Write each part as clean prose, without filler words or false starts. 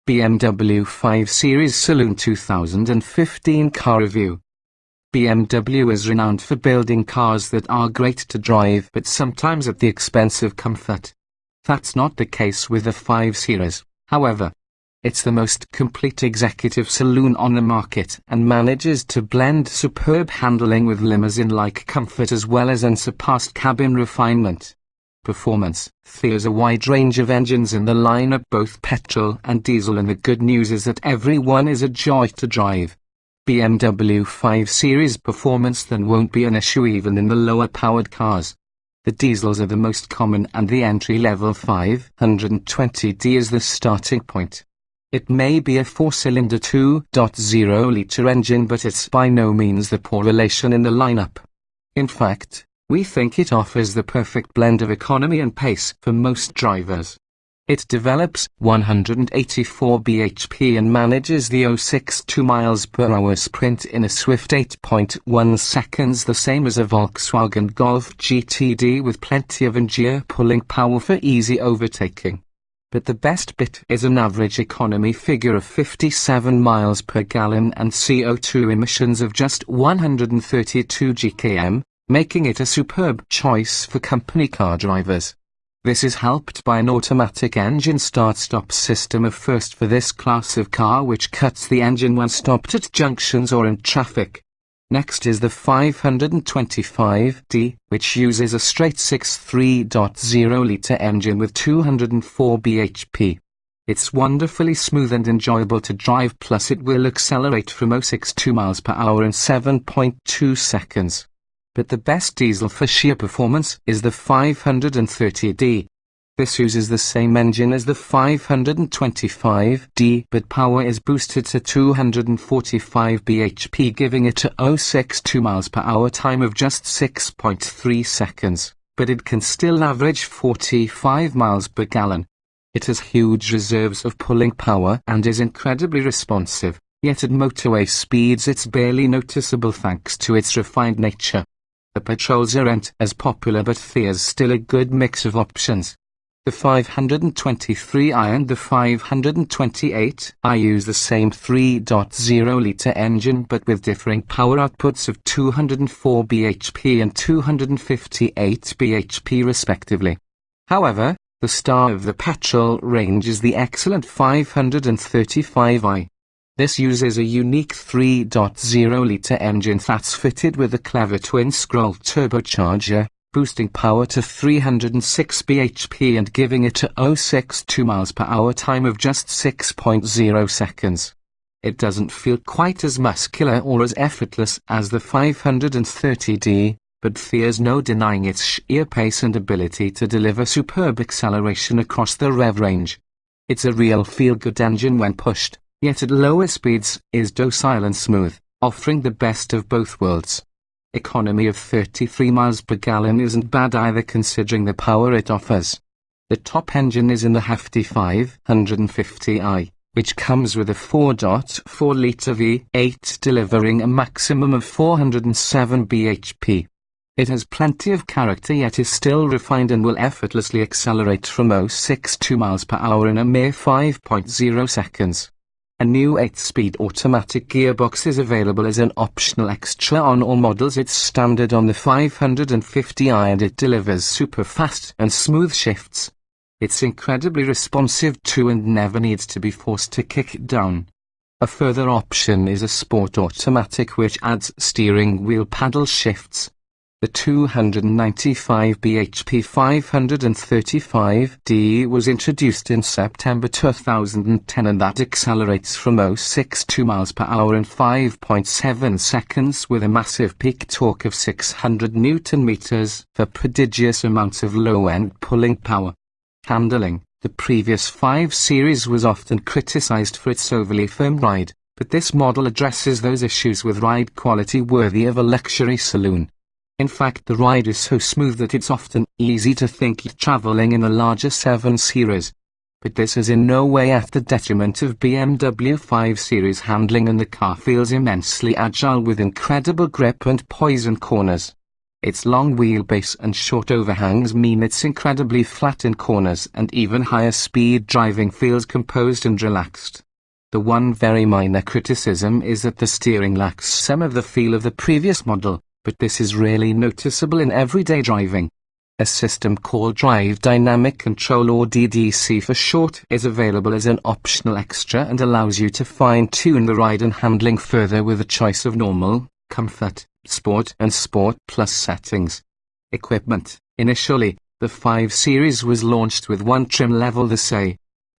BMW 5 Series Saloon 2015 Car Review. BMW is renowned for building cars that are great to drive but sometimes at the expense of comfort. That's not the case with the 5 Series, however. It's the most complete executive saloon on the market and manages to blend superb handling with limousine-like comfort as well as unsurpassed cabin refinement. Performance. There's a wide range of engines in the lineup, both petrol and diesel, and the good news is that every one is a joy to drive. BMW 5 Series performance then won't be an issue even in the lower powered cars. The diesels are the most common and the entry-level 520D is the starting point. It may be a 4-cylinder 2.0-litre engine, but it's by no means the poor relation in the lineup. In fact, we think it offers the perfect blend of economy and pace for most drivers. It develops 184 bhp and manages the 062 mph sprint in a swift 8.1 seconds, the same as a Volkswagen Golf GTD, with plenty of in-gear pulling power for easy overtaking. But the best bit is an average economy figure of 57 miles per gallon and CO2 emissions of just 132 gkm, making it a superb choice for company car drivers. This is helped by an automatic engine start-stop system, a first for this class of car, which cuts the engine when stopped at junctions or in traffic. Next is the 525D, which uses a straight 3.0-litre engine with 204 bhp. It's wonderfully smooth and enjoyable to drive, plus it will accelerate from 062 mph in 7.2 seconds. But the best diesel for sheer performance is the 530D. This uses the same engine as the 525D, but power is boosted to 245 bhp, giving it a 062 mph time of just 6.3 seconds, but it can still average 45 miles per gallon. It has huge reserves of pulling power and is incredibly responsive, yet at motorway speeds it's barely noticeable thanks to its refined nature. The petrols aren't as popular, but there's still a good mix of options. The 523i and the 528i use the same 3.0-litre engine but with differing power outputs of 204 bhp and 258 bhp respectively. However, the star of the petrol range is the excellent 535i. This uses a unique 3.0-litre engine that's fitted with a clever twin-scroll turbocharger, boosting power to 306 bhp and giving it a 062 mph time of just 6.0 seconds. It doesn't feel quite as muscular or as effortless as the 530D, but there's no denying its sheer pace and ability to deliver superb acceleration across the rev range. It's a real feel-good engine when pushed, yet at lower speeds is docile and smooth, offering the best of both worlds. Economy of 33 miles per gallon isn't bad either, considering the power it offers. The top engine is in the hefty 550i, which comes with a 4.4-litre V8 delivering a maximum of 407 bhp. It has plenty of character, yet is still refined and will effortlessly accelerate from 062 mph in a mere 5.0 seconds. A new 8-speed automatic gearbox is available as an optional extra on all models. It's standard on the 550i and it delivers super fast and smooth shifts. It's incredibly responsive too and never needs to be forced to kick it down. A further option is a sport automatic, which adds steering wheel paddle shifts. The 295 bhp 535D was introduced in September 2010 and that accelerates from 062 mph in 5.7 seconds with a massive peak torque of 600 Nm for prodigious amounts of low-end pulling power. Handling. The previous 5 Series was often criticized for its overly firm ride, but this model addresses those issues with ride quality worthy of a luxury saloon. In fact, the ride is so smooth that it's often easy to think you're traveling in a larger 7 Series. But this is in no way at the detriment of BMW 5 Series handling, and the car feels immensely agile with incredible grip and poise in corners. Its long wheelbase and short overhangs mean it's incredibly flat in corners, and even higher speed driving feels composed and relaxed. The one very minor criticism is that the steering lacks some of the feel of the previous model, but this is really noticeable in everyday driving. A system called Drive Dynamic Control, or DDC for short, is available as an optional extra and allows you to fine-tune the ride and handling further with a choice of normal, comfort, Sport and Sport Plus settings. Equipment. Initially, the 5 Series was launched with one trim level, the say.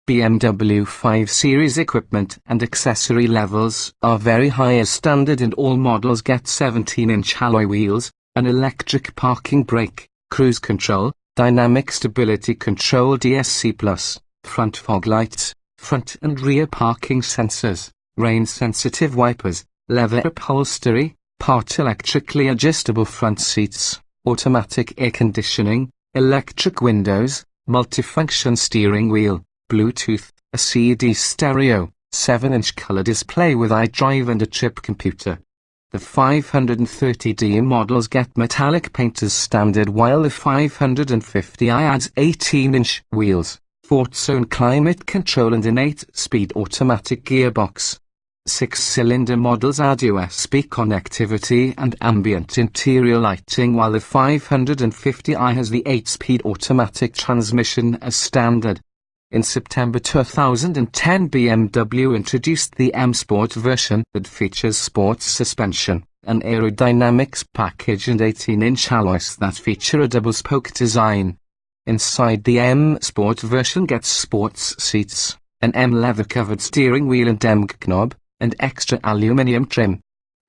BMW 5 Series equipment and accessory levels are very high as standard, and all models get 17-inch alloy wheels, an electric parking brake, cruise control, dynamic stability control DSC+, front fog lights, front and rear parking sensors, rain-sensitive wipers, leather upholstery, part electrically adjustable front seats, automatic air conditioning, electric windows, multifunction steering wheel, Bluetooth, a CD stereo, 7-inch color display with iDrive and a chip computer. The 530D models get metallic paint as standard, while the 550i adds 18-inch wheels, 4-zone climate control and an 8-speed automatic gearbox. 6-cylinder models add USB connectivity and ambient interior lighting, while the 550i has the 8-speed automatic transmission as standard. In September 2010, BMW introduced the M Sport version that features sports suspension, an aerodynamics package and 18-inch alloys that feature a double-spoke design. Inside, the M Sport version gets sports seats, an M leather-covered steering wheel and M knob, and extra aluminium trim.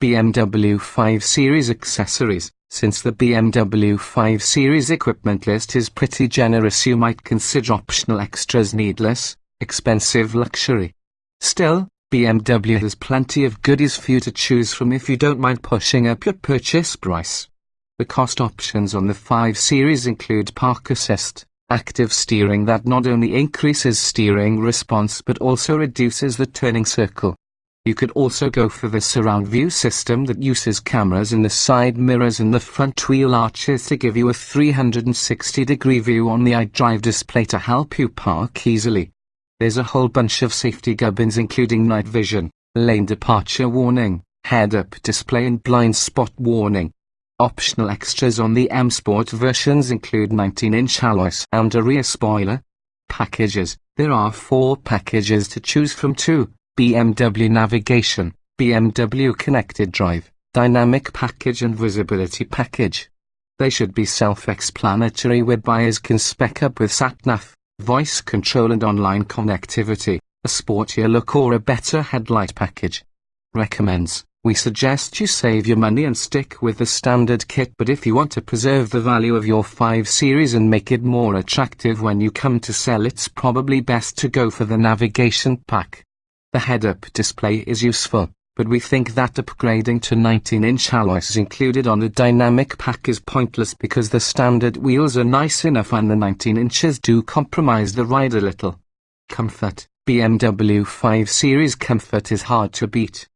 BMW 5 Series accessories. Since the BMW 5 Series equipment list is pretty generous, you might consider optional extras needless, expensive luxury. Still, BMW has plenty of goodies for you to choose from if you don't mind pushing up your purchase price. The cost options on the 5 Series include Park Assist, active steering that not only increases steering response but also reduces the turning circle. You could also go for the surround view system that uses cameras in the side mirrors and the front wheel arches to give you a 360-degree view on the iDrive display to help you park easily. There's a whole bunch of safety gubbins including night vision, lane departure warning, head-up display and blind spot warning. Optional extras on the M Sport versions include 19-inch alloys and a rear spoiler. Packages. There are 4 packages to choose from: 2. BMW Navigation, BMW Connected Drive, Dynamic Package and Visibility Package. They should be self-explanatory, where buyers can spec up with sat-nav, voice control and online connectivity, a sportier look or a better headlight package. Recommends. We suggest you save your money and stick with the standard kit, but if you want to preserve the value of your 5 Series and make it more attractive when you come to sell, it's probably best to go for the Navigation Pack. The head-up display is useful, but we think that upgrading to 19-inch alloys included on the dynamic pack is pointless because the standard wheels are nice enough and the 19 inches do compromise the ride a little. Comfort. BMW 5 Series comfort is hard to beat.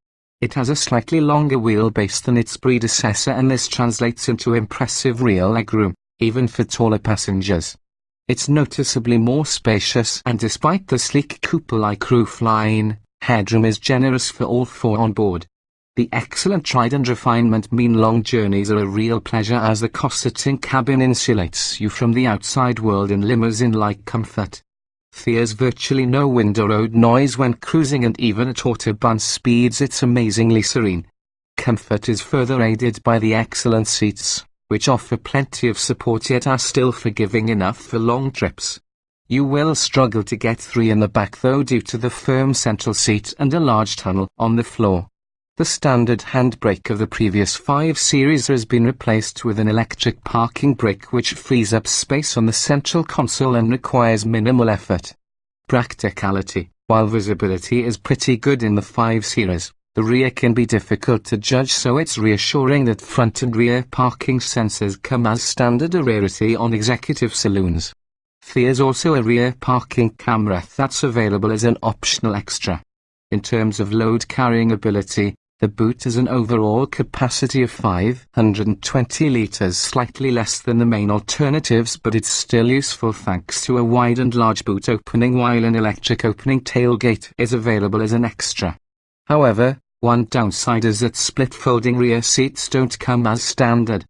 It has a slightly longer wheelbase than its predecessor, and this translates into impressive rear legroom, even for taller passengers. It's noticeably more spacious, and despite the sleek coupe-like roofline, headroom is generous for all 4 on board. The excellent ride and refinement mean long journeys are a real pleasure, as the cosseting cabin insulates you from the outside world in limousine-like comfort. There's virtually no window road noise when cruising, and even at autobahn speeds it's amazingly serene. Comfort is further aided by the excellent seats, which offer plenty of support yet are still forgiving enough for long trips. You will struggle to get 3 in the back though, due to the firm central seat and a large tunnel on the floor. The standard handbrake of the previous 5 Series has been replaced with an electric parking brake which frees up space on the central console and requires minimal effort. Practicality. While visibility is pretty good in the 5 Series, the rear can be difficult to judge, so it's reassuring that front and rear parking sensors come as standard, a rarity on executive saloons. There's also a rear parking camera that's available as an optional extra. In terms of load carrying ability, The boot has an overall capacity of 520 litres, slightly less than the main alternatives, but it's still useful thanks to a wide and large boot opening, while an electric opening tailgate is available as an extra. However, one downside is that split folding rear seats don't come as standard.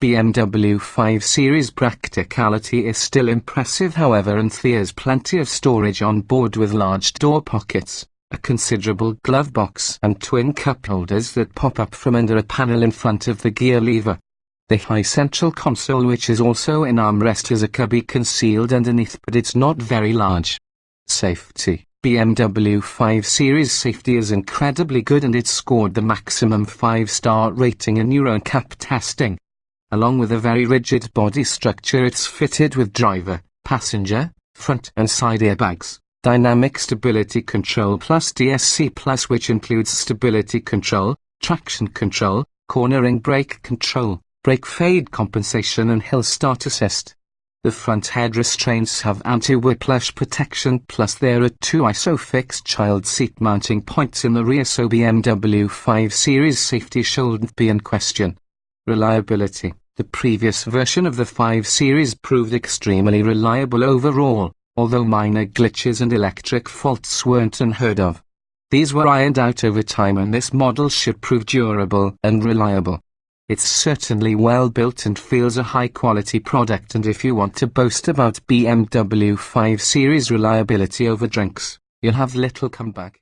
BMW 5 Series practicality is still impressive, however, and there's plenty of storage on board with large door pockets, a considerable glove box and twin cup holders that pop up from under a panel in front of the gear lever. The high central console, which is also an armrest, has a cubby concealed underneath, but it's not very large. Safety. BMW 5 Series safety is incredibly good, and it scored the maximum 5-star rating in Euro NCAP testing. Along with a very rigid body structure, it's fitted with driver, passenger, front and side airbags, dynamic stability control plus DSC plus, which includes stability control, traction control, cornering brake control, brake fade compensation and hill start assist. The front head restraints have anti-whiplash protection, plus there are 2 ISOFIX child seat mounting points in the rear, so BMW 5 Series safety shouldn't be in question. Reliability. The previous version of the 5 Series proved extremely reliable overall, although minor glitches and electric faults weren't unheard of. These were ironed out over time, and this model should prove durable and reliable. It's certainly well built and feels a high-quality product, and if you want to boast about BMW 5 Series reliability over drinks, you'll have little comeback.